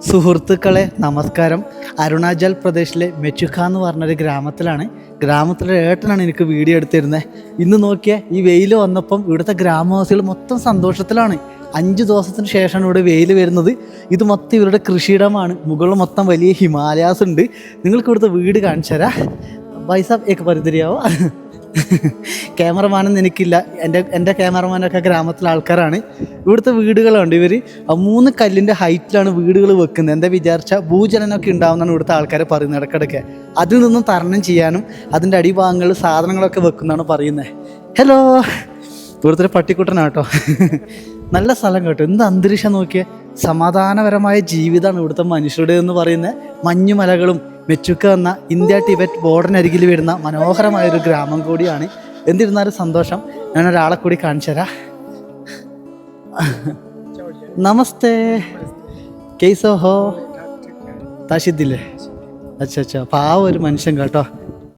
സുഹൃത്തുക്കളെ നമസ്കാരം. അരുണാചൽ പ്രദേശിലെ മെച്ചുക്ക എന്ന് പറഞ്ഞൊരു ഗ്രാമത്തിലെ ഏട്ടനാണ് എനിക്ക് വീഡിയോ എടുത്തിരുന്നത്. ഇന്ന് നോക്കിയാൽ ഈ വെയിൽ വന്നപ്പം ഇവിടുത്തെ ഗ്രാമവാസികൾ മൊത്തം സന്തോഷത്തിലാണ്. 5 ദിവസത്തിന് ശേഷമാണ് ഇവിടെ വെയിൽ വരുന്നത്. ഇത് മൊത്തം ഇവരുടെ കൃഷിയിടമാണ്. മുകളിൽ മൊത്തം വലിയ ഹിമാലയാസ് ഉണ്ട്. നിങ്ങൾക്ക് ഇവിടുത്തെ വീട് കാണിച്ചു തരാം. വൈസാബ് ഏക്ക് പരിധിരിയാവോ? ക്യാമറമാനൊന്നും എനിക്കില്ല. എൻ്റെ ക്യാമറമാനൊക്കെ ഗ്രാമത്തിലെ ആൾക്കാരാണ്. ഇവിടുത്തെ വീടുകളുണ്ട്. ഇവർ 3 കല്ലിൻ്റെ ഹൈറ്റിലാണ് വീടുകൾ വെക്കുന്നത്. എന്താ വിചാരിച്ചാൽ ഭൂചലനമൊക്കെ ഉണ്ടാവുന്നതാണ് ഇവിടുത്തെ ആൾക്കാർ പറയുന്നത് ഇടയ്ക്കിടയ്ക്ക്. അതിൽ നിന്നും തരണം ചെയ്യാനും അതിൻ്റെ അടിഭാഗങ്ങളിൽ സാധനങ്ങളൊക്കെ വെക്കുന്നതാണ് പറയുന്നത്. ഹലോ, ഇവിടുത്തെ പട്ടിക്കുട്ടനാട്ടോ. നല്ല സ്ഥലം കേട്ടോ. എന്ത് അന്തരീക്ഷം നോക്കിയേ. സമാധാനപരമായ ജീവിതമാണ് ഇവിടുത്തെ മനുഷ്യരുടെ എന്ന് പറയുന്നത്. മഞ്ഞുമലകളും മെച്ചുക്ക എന്ന ഇന്ത്യ ടിബറ്റ് ബോർഡറിനരികിൽ വരുന്ന മനോഹരമായൊരു ഗ്രാമം കൂടിയാണ്. എന്നിരുന്നാലും സന്തോഷം. ഞാൻ ഒരാളെ കൂടി കാണിച്ചു തരാം. നമസ്തേ, കേസോ ഹോ? താഷിദില്ലേ? അച്ഛാ പാവ ഒരു മനുഷ്യൻ കേട്ടോ.